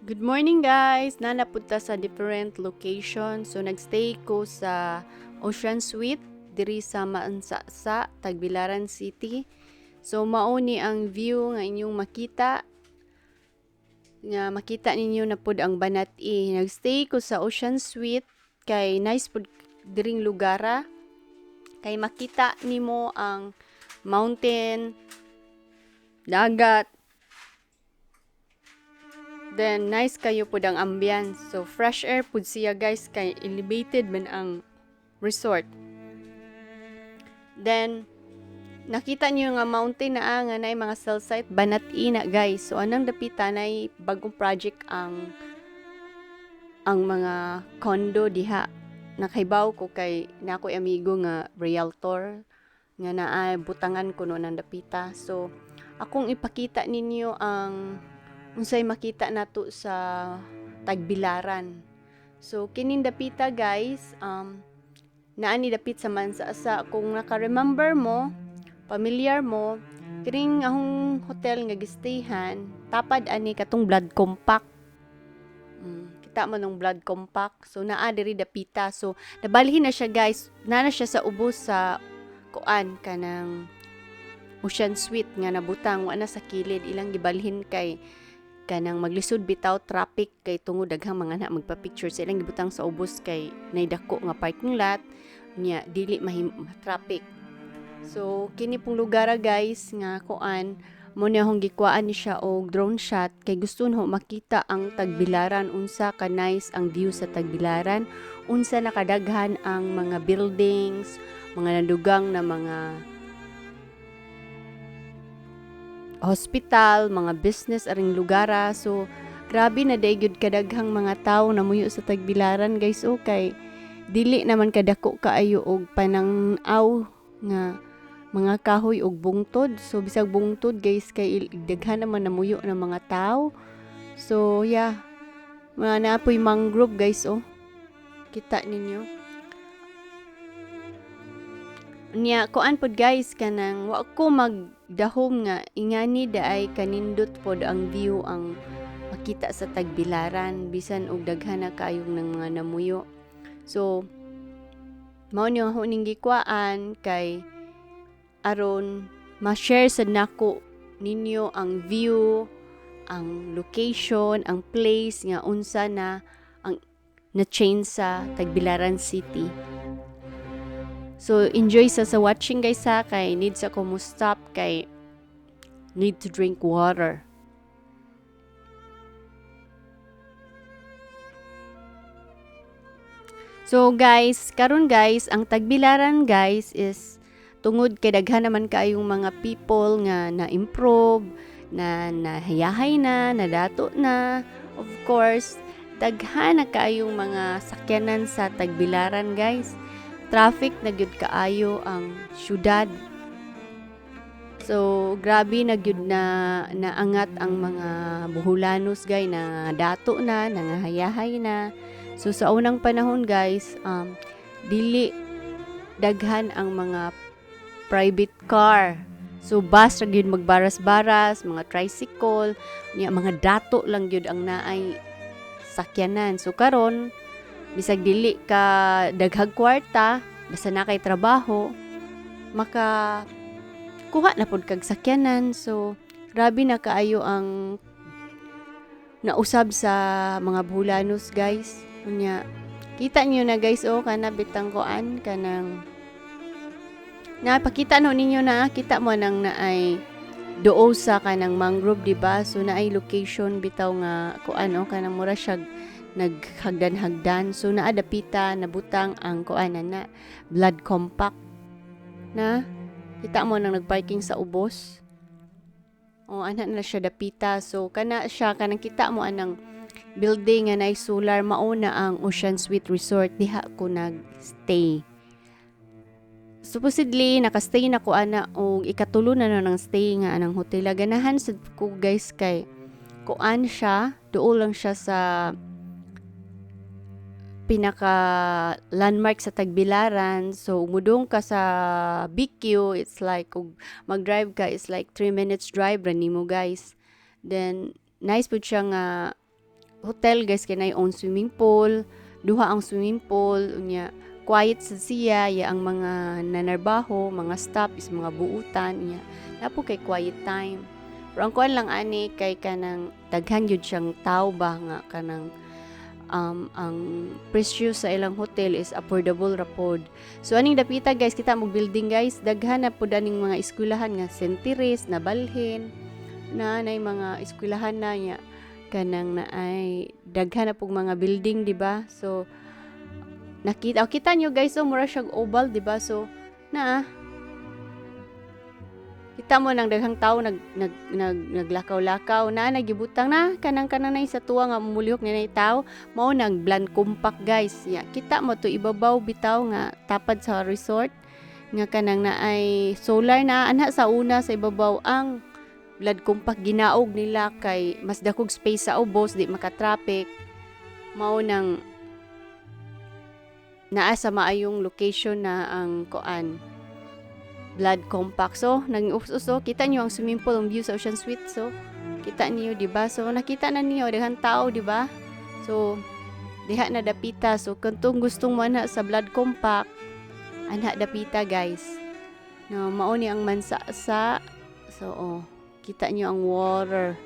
Good morning guys! Nanapunta sa different location. So nagstay ko sa Ocean Suite diri sa Maansasa, Tagbilaran City. So mauni ang view nga inyong makita ninyo na pud ang Banat-i. Nagstay ko sa Ocean Suite kay nice pud diring lugara. Kay makita nimo ang mountain, dagat. Then, nice kayo po ang ambience. So, fresh air po siya guys, kay elevated man ang resort. Then, nakita niyo nga mountain na nga na mga cell site, Banat-i na guys. So, anang dapita na bagong project ang mga condo diha. Nakaibaw ko kay na ako amigo nga realtor nga naa butangan ko no nang dapita. So, akong ipakita ninyo ang unsay makita nato sa Tagbilaran. So kining dapita guys, naa ni dapit sa Maansasa. Kung naka-remember mo, familiar mo, kining ahong hotel nga gistayhan, tapad ani katong Blood Compact. Kita mo nung Blood Compact. So naa diri dapita. So nabalhin na siya guys. Na siya sa ubos sa kuan kanang Ocean Suite nga nabutang wa na sa kilid, ilang gibalhin kay kanang maglisod bitaw traffic kay tungod daghang mga anak magpa-picture sa ilang gibutang sa ubos kay naidako nga parking lot nya dili traffic. So kini pong lugar guys nga kuan mo na hong gikwaan ni siya og drone shot kay gusto ho makita ang Tagbilaran, unsa ka nice ang view sa Tagbilaran, unsa nakadaghan ang mga buildings, mga nadugang na mga hospital, mga business aring lugara. So grabe na gyud kadaghang mga tawo na muyo sa Tagbilaran guys. Okay, dili naman kadako kaayo og panang-aw nga mga kahoy og bungtod. So bisag bungtod guys kay daghan naman namuyo ng mga tawo. So yeah, mga napoy mangrove guys kita ninyo. Nya kuan pod guys kanang wa ko magdahom nga ingani daay kanindot pod ang view ang makita sa Tagbilaran bisan og daghan na kayong ng mga namuyo. So mao ni ako ning gikwaan kay aron ma-share sad nako ninyo ang view, ang location, ang place nga unsa na ang na-change sa Tagbilaran City. So, enjoy sa watching guys ha, kay need sa ko mo stop, kay need to drink water. So guys, karon guys, ang Tagbilaran guys is tungod kay daghan naman kaayong mga people nga na-improve, na nahayahay na, nadato na. Of course, daghan na kaayong mga sakyanan sa Tagbilaran guys. Traffic na gyud kaayo ang syudad. So grabe na gyud na naangat ang mga Boholanos guys na dato na, nangahayahay na. So sa unang panahon guys, dili daghan ang mga private car. So bus ra gyud magbaras-baras, mga tricycle, mga dato lang gyud ang naay sakyanan. So karon bisag dili ka daghag kwarta, basta na kay trabaho, maka kuha na pod kag sakyanan. So grabe na kaayo ang nausab sa mga Boholanos guys. Unya kita niyo na guys kana bitang kuan kanang napakita no ninyo na kita mo nang naay doo sa kanang mangrove diba. So naay location bitaw nga kuan kanang mura siya naghagdan-hagdan. So naadapita nabutang ang kuan na Blood Compact na kita mo nang nagparking sa ubos. Ana na siya dapita. So kana siya kanang kita mo anang building nga nay solar, mauna ang Ocean Suite Resort diha ko nagstay. Supposedly nakastay na ko ana og ikatulo na nang stay nga anang hotel. Ganahan sad ko guys kay kuan siya, duol lang siya sa pinaka landmark sa Tagbilaran. So mudong ka sa BQ, it's like mag-drive ka is like 3 minutes drive ra nimo guys. Then nice pud siya nga hotel guys kay nay own swimming pool, duha ang swimming pool unya quiet sa siya ya ang mga nanarbaho, mga staff is mga buutan unya napo kay quiet time. Pero ang kuan lang ani kay kanang daghan gyud siyang tao ba nga kanang ang presyo sa ilang hotel is affordable ra pod. So aning dapita guys kita mo building guys daghan na pod aning mga eskwelahan nga St. Teres na balhin na nay mga eskwelahan na nya kanang na ay daghan na pong mga building di ba? So kita nyo guys so mura siyang oval di ba? So kita mo nang daghang tao naglakaw-lakaw na nagibutang na kanang nay sa tuwa nga mulihok ni nay tao mao nag bland compact guys ya kita mo to ibabaw bitaw nga tapad sa resort nga kanang naay solar na ana sa una sa ibabaw ang blood compact ginaog nila kay mas dakog space sa ubos di maka-traffic mao nang naa sa maayong location na ang kuan blood compact. So, nag-uso, kita niyo ang swimming pool, ang view sa Ocean Suite. So, kita niyo, di ba? So, nakita na niyo, daghang tao, di ba? So, diha na dapita. So, kung gustong mo na sa blood compact, ana dapita, guys. No, mauni ang mansa-sa. So, kita niyo ang water.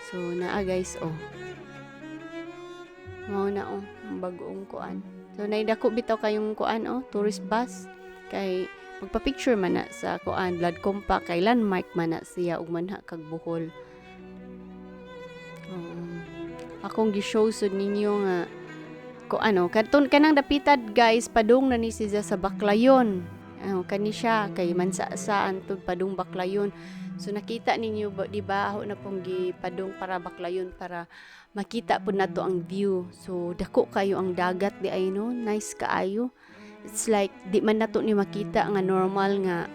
So, naa, guys, mao na, ang bagoong kuan. So, naidako bitaw kayong kuan, tourist bus. Kay magpa-picture man na sa kuan blood compact kay landmark man na siya ug manha kag Bohol. Akong gi-show sud ninyo nga kadton kanang dapitad guys padung na ni siya sa Baclayon. Kani siya kay mansa antud padung Baclayon. So nakita ninyo di ba ako na pong gipadung para Baclayon para makita pud nato ang view. So dako kayo ang dagat di ay no, nice kaayo. It's like di man nato ni makita nga normal nga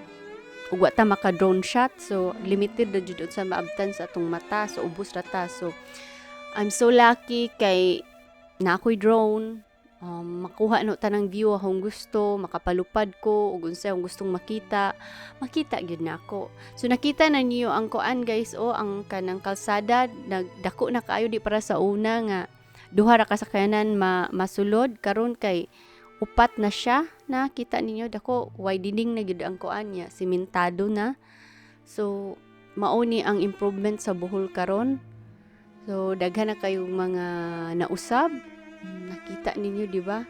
ug wa ta maka drone shot so limited ra jud sa maabtan sa atong mata so ubos ra ta. So I'm so lucky kay na ako'y drone makuha no tanang view akong gusto makapalupad ko ug unsa akong gustong makita gyud nako. So nakita na niyo ang kuan guys ang kanang kalsada nagdako na kaayo di para sa una nga duha ra ka sakyanan masulod karon kay upat na siya nakita ninyo dako widening na gyud ang kuan niya simentado na. So mauni ang improvement sa Bohol karon. So daghan na kayong mga nausab nakita ninyo di ba?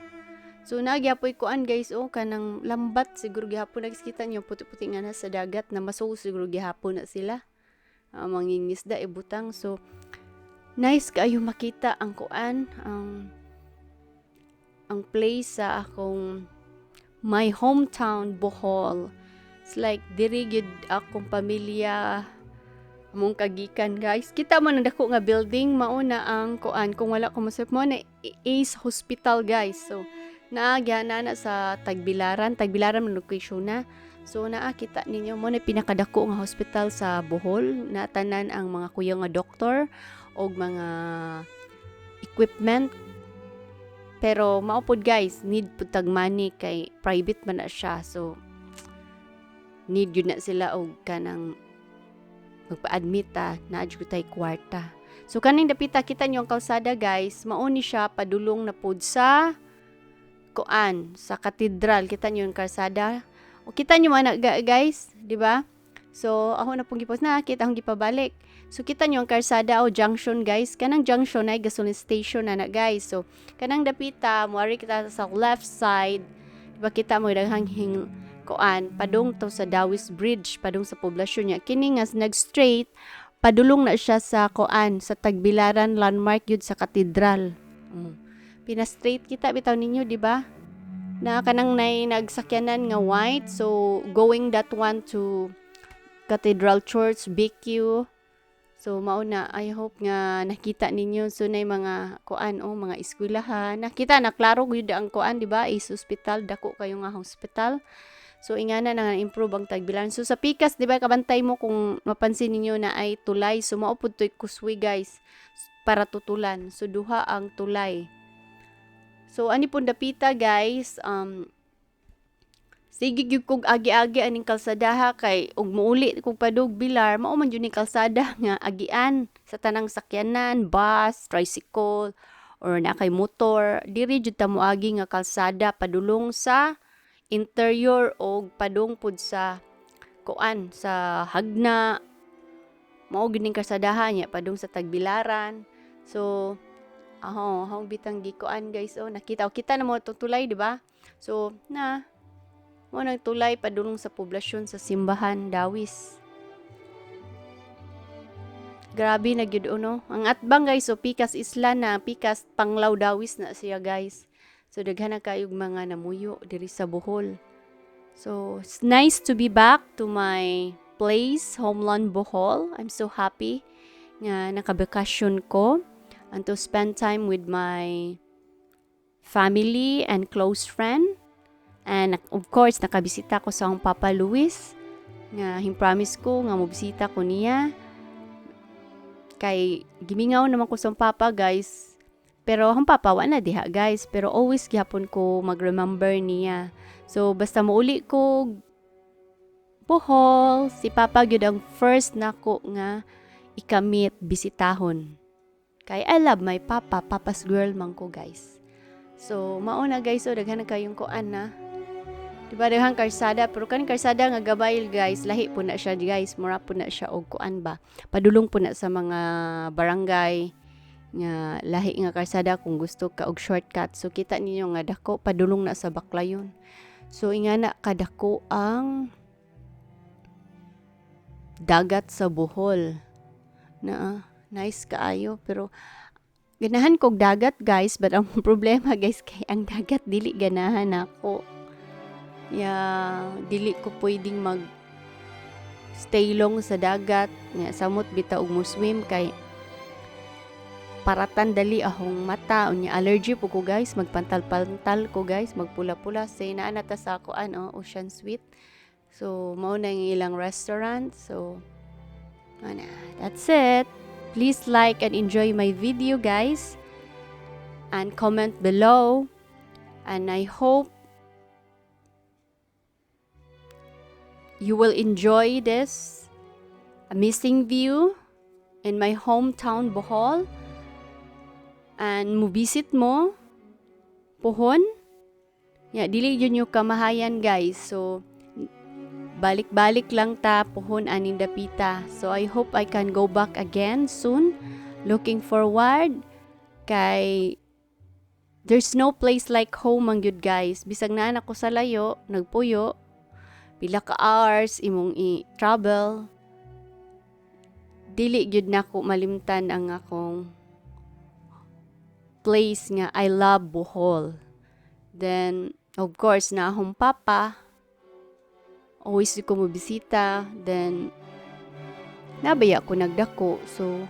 So nagyapoy kuan guys kanang lambat siguro gihapon nakita niyo puti-puti nga na sa dagat na masuo siguro gihapon na sila mangingisda ibutang. So nice kaayo makita ang kuan ang place sa akong my hometown Bohol. It's like diri gid akong pamilya among kagikan guys. Kita mo nang dako nga building mao na ang kuan kung wala ko masap mo na Ace Hospital guys. So naagyan na sa Tagbilaran man location na. So naakita ninyo mo na pinakadako nga hospital sa Bohol na tanan ang mga kuya nga doktor og mga equipment. Pero maupod guys, need pud tag money kay private man na siya. So need yun na sila og kanang magpa-admit na adyo tay kwarta. So kaning dapita kita niyo ang kalsada guys, mauni siya padulong na pud sa kuan sa katedral. Kita niyo ang kalsada. O kita niyo man guys, di ba? So ako na pong gipost na kita akong gipabalik. So kita nyo ang karsada junction guys. Kanang junction ay gasoline station na guys. So kanang dapita muari kita sa left side. Diba kita mo daghang kuan padung to sa Dawis Bridge padung sa poblasyon niya. Kini nga nag-straight padulong na siya sa kuan sa Tagbilaran landmark yun sa katedral. Pina-straight kita bitaw ninyo di ba? Na kanang nagsakyanan nga white. So going that one to Cathedral Church BQ. So mauna I hope nga nakita ninyo so nay mga kuan mga eskwelahan. Nakita na klaro gyud ang kuan di ba? Ace Hospital dako kayo nga hospital. So ingana na improve ang Tagbilaran. So sa Pikas di ba kabantay mo kung mapansin ninyo na ay tulay. So mao pud toy kuswi guys para tutulan. So duha ang tulay. So ani pud dapita guys sige gyud kog agi-agi aning kalsadaha kay ug muuli kog padug Bilar mao man jud ni kalsada nga agian sa tanang sakyanan, bus, tricycle or na kay motor. Diri jud ta moagi nga kalsada padulong sa interior o padung pud sa kuan sa Hagna. Mao gyud ning kalsadahan nya padung sa Tagbilaran. So hong bitang gikuan guys, nakita kita na mo itong tulay, di ba? So mo nang tulay padulong sa poblasyon sa simbahan Dawis. Grabe na gyud no. Ang atbang guys, so Pikas Isla na, Pikas Panglao Dawis na siya guys. So daghan na kayog mga namuyo diri sa Bohol. So it's nice to be back to my place, homeland Bohol. I'm so happy nga nakabakasyon ko and to spend time with my family and close friend. And of course, nakabisita ko sa akong Papa Luis nga himpromise ko nga mobisita ko niya. Kay gimingaw naman ko sa Papa guys. Pero ang Papa wala diha guys. Pero always gihapon ko mag-remember niya. So basta mauli ko Bohol, si Papa gyud ang first nako nga ikamit bisitahon. Kay I love my Papa, Papa's girl man ko guys. So mauna guys, daghan na kayong kuan na. Diba daghang karsada, pero kan karsada nga gabayl guys, lahi po na siya guys, mura po na siya og kuan ba. Padulong po na sa mga barangay nga lahi nga karsada kung gusto ka og shortcut. So kita ninyo nga dako padulong na sa Baklayon. So ingana kadako ang dagat sa Bohol. Nice kaayo pero ganahan kog dagat guys, but ang problema guys kay ang dagat dili ganahan ako. Dili ko pwedeng mag stay long sa dagat nga samot bitaw og mo swim kay paratan dali ahong mata unya allergy po ko guys, magpantal-pantal ko guys, magpula-pula say naa nata sa ako Ocean Suite. So mao na ang ilang restaurant. So that's it. Please like and enjoy my video guys and comment below, and I hope you will enjoy this amazing view in my hometown Bohol and mubisit mo pohon. Dili yun yung kamahayan guys. So balik-balik lang ta pohon aning dapita. So I hope I can go back again soon. Looking forward kay there's no place like home ang gyud guys. Bisag naa ako sa layo, nagpuyo, pila ka hours imong i-travel. Dili gyud nako malimtan ang akong place nga I love Bohol. Then of course na akong Papa always ko mo bisita, then nabaya ko nagdako. So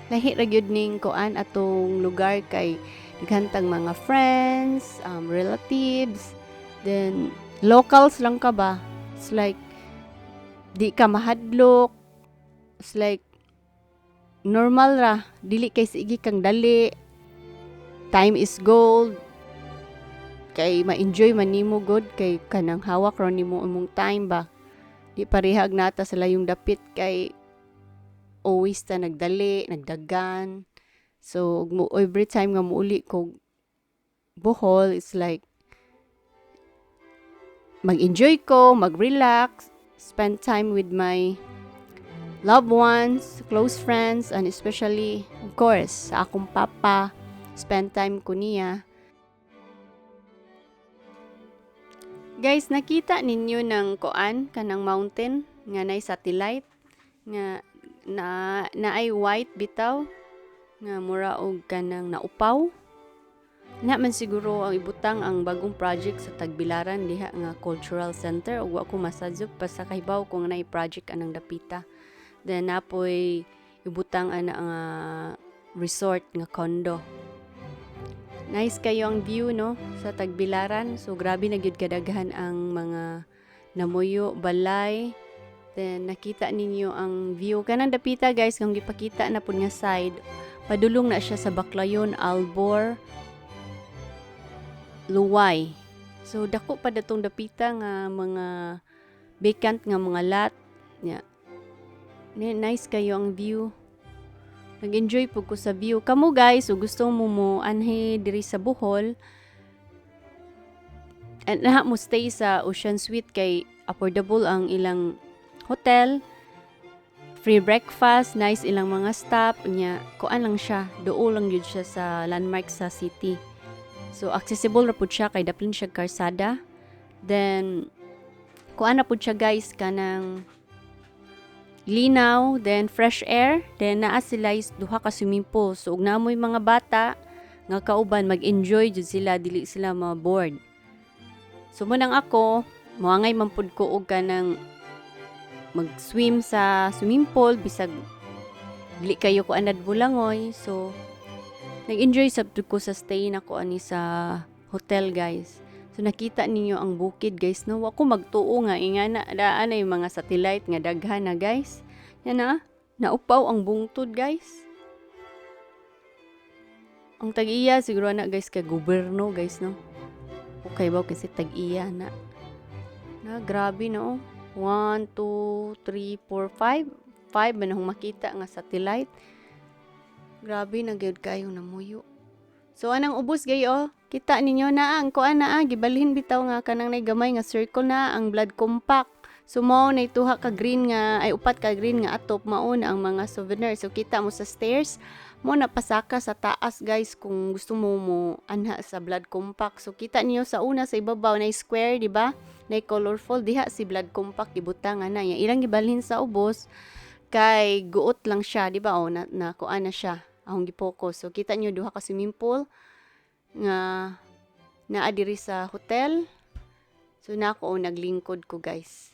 lahi ra gyud ning kuan atong lugar kay daghantang mga friends, relatives, then locals lang ka ba. It's like di ka mahadlok. It's like normal ra, dili kay sige kang dali. Time is gold. Kay ma-enjoy man nimo god kay kanang hawak ron nimo imong time ba. Di parehag nata sa layong dapit kay always ta nagdali, nagdagan. So every time nga muuli ko Bohol, it's like mag-enjoy ko, mag-relax, spend time with my loved ones, close friends, and especially of course sa akong Papa, spend time ko niya. Guys, nakita ninyo ng kuan kanang mountain nga nay satellite nga naay white bitaw nga mura og kanang naupaw. Na man siguro ang ibutang ang bagong project sa Tagbilaran diha nga cultural center ug wa ko masadjok pa sa kahibaw kung naay project anang dapita. Then napoy ibutang ana nga resort nga condo. Nice kayo ang view no sa Tagbilaran. So grabe na gyud kadaghan ang mga namuyo, balay. Then nakita ninyo ang view kanang dapita guys, kung gipakita na pud nga side. Padulong na siya sa Baklayon, Albor, Luway. So dako pa datong dapita nga mga vacant nga mga lot nya. Nice kayo ang view. Nag-enjoy po ko sa view. Kamu guys, o gusto mo anhe diri sa Bohol, and naha mo stay sa Ocean Suite kay affordable ang ilang hotel, free breakfast, nice ilang mga stop nya. Kuan lang siya, doo lang yun siya sa landmark sa city. So accessible ra pud siya kay daplin siya karsada. Then kuan na pud siya guys kanang linaw, then fresh air, then naa sila is duha ka swimming pool. So ug namoy mga bata nga kauban mag-enjoy jud sila, dili sila ma-bored. So mo nang ako, moangay man pud ko og kanang mag-swim sa swimming pool bisag dili kayo ko anad bulangoy. So nag-enjoy sabtud ko sa stay nako ani sa hotel guys. So nakita ninyo ang bukid guys no. Wa ko magtuo nga ingana daan na yung mga satellite nga daghan na guys. Yan na. Naupaw ang bungtod guys. Ang tag-iya siguro na guys kay gobyerno guys no. Okay ba kasi tag-iya na. Na grabe no. 1 2 3 4 5 5 man akong makita nga satellite. Grabe na gyud kayo namuyo. So anang ubos gayo? Kita ninyo na ang kuan na gibalhin bitaw nga kanang nay gamay nga circle na ang blood compact. So mao nay tuha ka green nga ay upat ka green nga atop mao na ang mga souvenir. So kita mo sa stairs mo na pasaka sa taas guys kung gusto mo anha sa blood compact. So kita niyo sa una sa ibabaw na square di ba? Na colorful diha si blood compact gibutangan na yang ilang gibalhin sa ubos kay guot lang siya di ba? O na kuan na siya. Ahong gipokus. So kita niyo duha ka swimming pool nga naa diri sa hotel. So nako naglingkod ko guys.